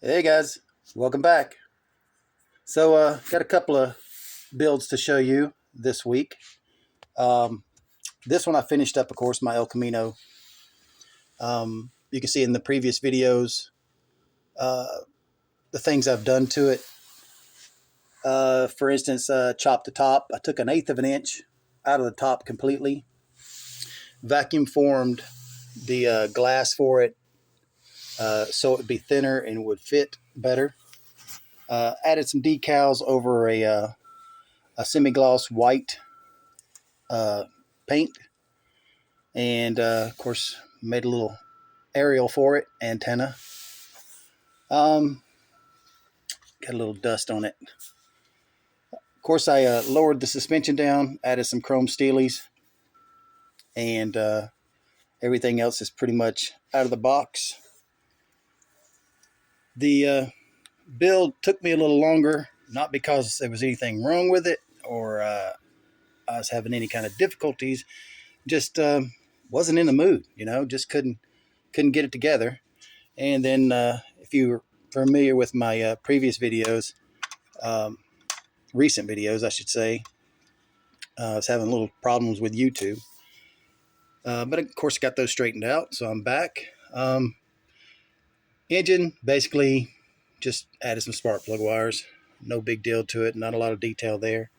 Hey guys, welcome back. Got a couple of builds to show you this week. Um, this one I finished up, of course, my El Camino. You can see in the previous videos uh, the things I've done to it. For instance, chopped the top. I took 1/8 of an inch out of the top completely. Vacuum formed the glass for it so it would be thinner and would fit better. Added some decals over a semi-gloss white paint, and of course made a little aerial for it, antenna. um, Got a little dust on it. Of course, I lowered the suspension down, added some chrome steelies, and everything else is pretty much out of the box. The build took me a little longer, not because there was anything wrong with it or I was having any kind of difficulties, just wasn't in the mood, just couldn't get it together. And then if you're familiar with my previous videos, um, recent videos, I should say, I was having little problems with YouTube. But of course, got those straightened out, so I'm back. Engine, basically, just added some spark plug wires. No big deal to it, not a lot of detail there.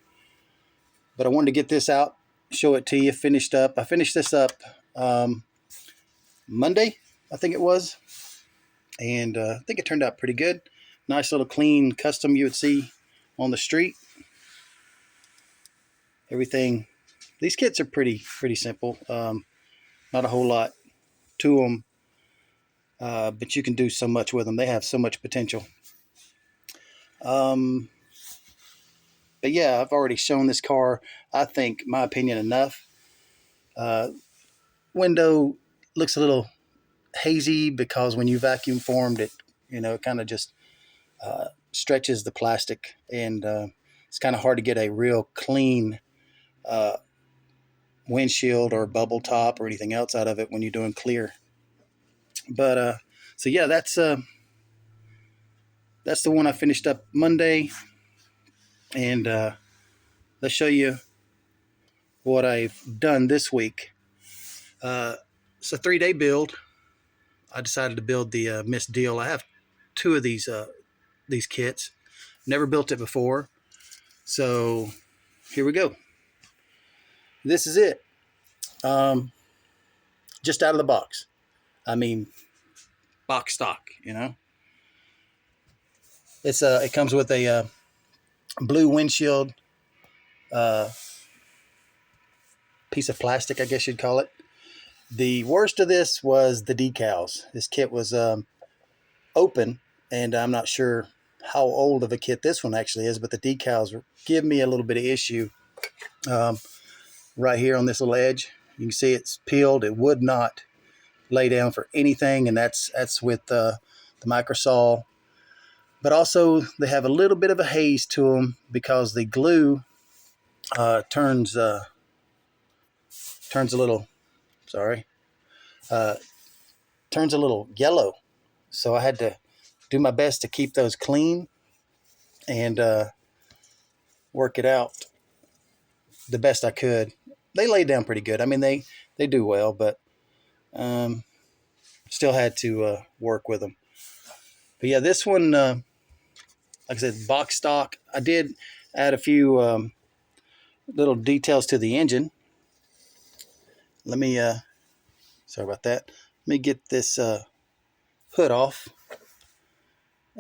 But I wanted to get this out, show it to you, finished up. I finished this up Monday, I think it was. And I think it turned out pretty good. Nice little clean custom you would see on the street. Everything, these kits are pretty simple. Not a whole lot to them, but you can do so much with them. They have so much potential. But yeah, I've already shown this car, I think, my opinion, enough. Window looks a little hazy because when you vacuum formed it, it kind of just stretches the plastic, and it's kind of hard to get a real clean uh, windshield or bubble top or anything else out of it when you're doing clear. But so yeah, that's the one I finished up Monday, and let's show you what I've done this week. It's a 3-day build. I decided to build the Miss Deal. I have 2 of these kits. Never built it before, so here we go. This is it. Just out of the box. I mean, box stock. It comes with a blue windshield, piece of plastic, I guess you'd call it. The worst of this was the decals. This kit was open, and I'm not sure how old of a kit this one actually is, but the decals give me a little bit of issue. Right here on this little edge, you can see it's peeled. It would not lay down for anything, and that's with the microsol. But also, they have a little bit of a haze to them because the glue turns a little, turns a little yellow. So I had to do my best to keep those clean and work it out the best I could. They laid down pretty good. I mean, they do well, but still had to work with them. But yeah, this one, like I said, box stock. I did add a few little details to the engine. Let me, sorry about that. Let me get this hood off,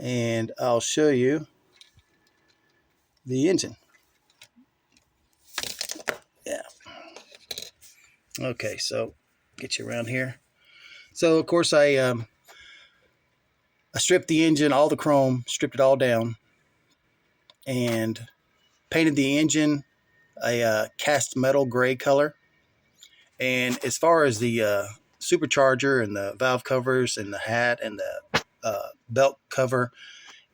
and I'll show you the engine. Yeah. Okay, so get you around here. So of course I stripped the engine, all the chrome, stripped it all down, and painted the engine a cast metal gray color. And as far as the supercharger and the valve covers and the hat and the belt cover,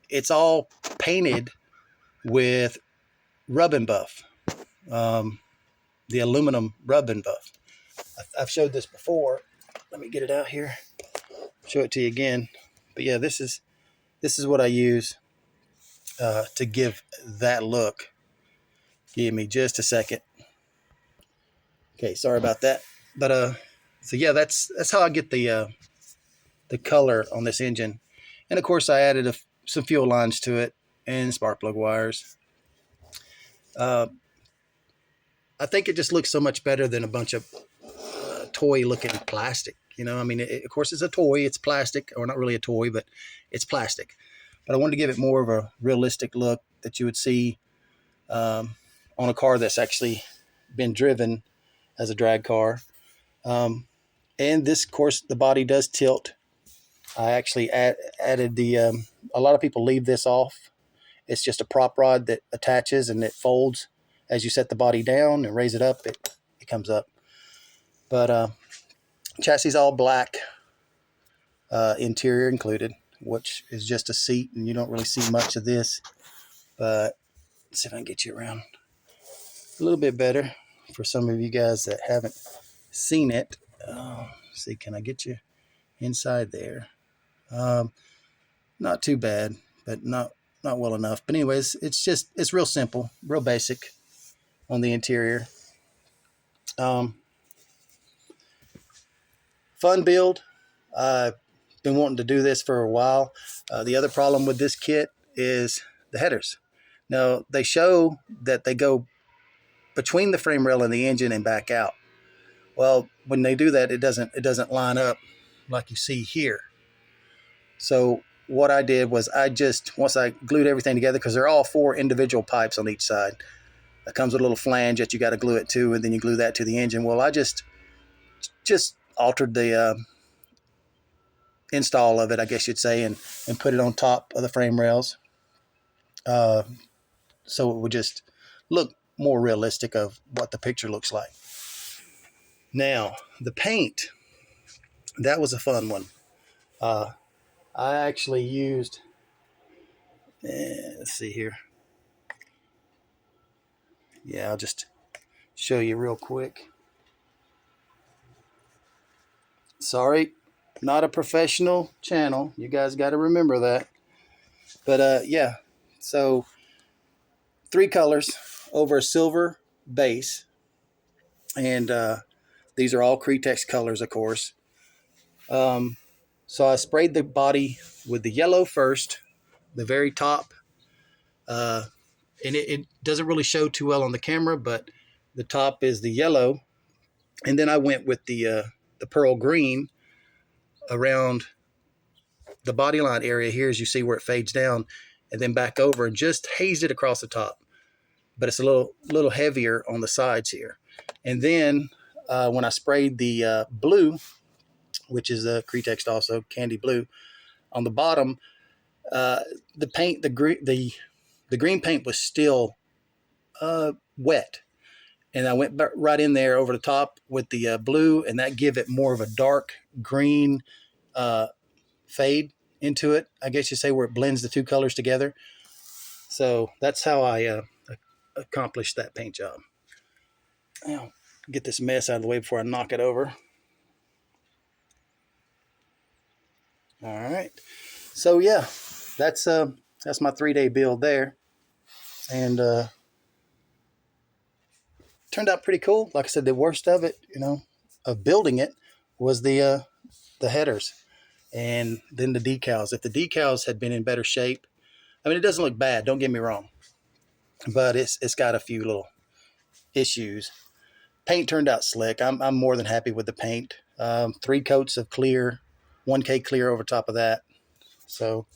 it's all painted with rub and buff, the aluminum rub and buff. I've showed this before. Let me get it out here, show it to you again. But yeah, this is this is what I use to give that look. Give me just a second. Okay, sorry about that. But so yeah, that's how I get the color on this engine. And of course, I added some fuel lines to it and spark plug wires. Uh, I think it just looks so much better than a bunch of toy-looking plastic. You know, I mean, of course, it's a toy. It's plastic, or not really a toy, but it's plastic. But I wanted to give it more of a realistic look that you would see on a car that's actually been driven as a drag car. And this, of course, the body does tilt. I actually added the, a lot of people leave this off. It's just a prop rod that attaches and it folds as you set the body down and raise it up. It comes up. But chassis all black, interior included, which is just a seat, and you don't really see much of this. But let's see if I can get you around a little bit better for some of you guys that haven't seen it. See, can I get you inside there? Not too bad, but not well enough. But anyways, it's real simple, real basic on the interior. Fun build. I've been wanting to do this for a while. The other problem with this kit is the headers. Now, they show that they go between the frame rail and the engine and back out. Well, when they do that, it doesn't line up like you see here. So what I did was once I glued everything together, because they're all 4 individual pipes on each side. That comes with a little flange that you got to glue it to, and then you glue that to the engine. Well, I just altered the install of it, I guess you'd say, and put it on top of the frame rails. So it would just look more realistic of what the picture looks like. Now, the paint, that was a fun one. I actually used, let's see here. Yeah, I'll just show you real quick. Sorry, not a professional channel. You guys got to remember that. But yeah, so 3 colors over a silver base. And these are all Cretex colors, of course. So I sprayed the body with the yellow first, the very top. And it doesn't really show too well on the camera, but the top is the yellow. And then I went with the pearl green around the body line area here, as you see where it fades down, and then back over and just hazed it across the top. But it's a little heavier on the sides here. And then when I sprayed the blue, which is a Cretex also, candy blue, on the bottom, the paint, the green paint was still wet. And I went right in there over the top with the blue, and that give it more of a dark green fade into it, I guess you say, where it blends the 2 colors together. So that's how I accomplished that paint job. I'll get this mess out of the way before I knock it over. All right. So yeah, that's my 3-day build there, and turned out pretty cool. Like I said, the worst of it, of building it, was the headers, and then the decals. If the decals had been in better shape, I mean, it doesn't look bad, don't get me wrong, but it's got a few little issues. Paint turned out slick. I'm more than happy with the paint. 3 coats of clear, 1K clear over top of that. So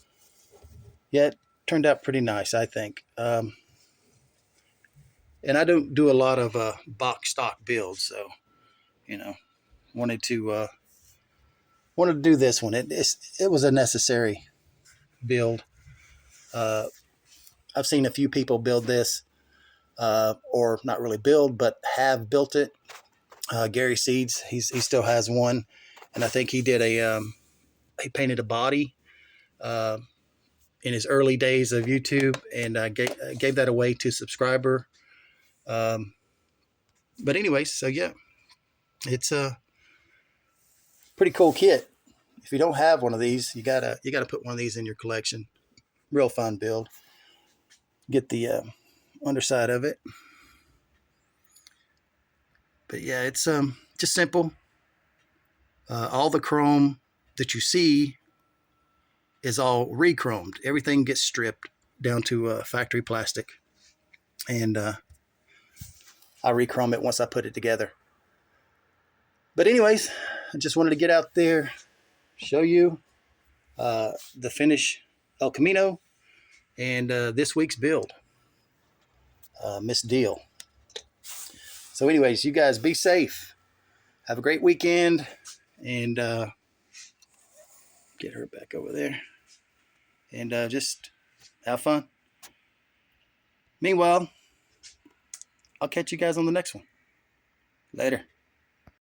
yeah, it turned out pretty nice, I think. And I don't do a lot of box stock builds, so wanted to do this one. It was a necessary build. I've seen a few people build this, or not really build, but have built it. Gary Seeds, he still has one, and I think he did he painted a body in his early days of YouTube, and gave that away to a subscriber. But anyways, so yeah, it's a pretty cool kit. if you don't have one of these, you gotta put one of these in your collection. Real fun build. Get the underside of it. But yeah, it's just simple. All the chrome that you see is all re-chromed. Everything gets stripped down to factory plastic, and I re-chrome it once I put it together. But anyways, I just wanted to get out there, show you the finish El Camino and this week's build, Miss Deal. So anyways, you guys be safe. Have a great weekend, and get her back over there, and just have fun. Meanwhile, I'll catch you guys on the next one. Later.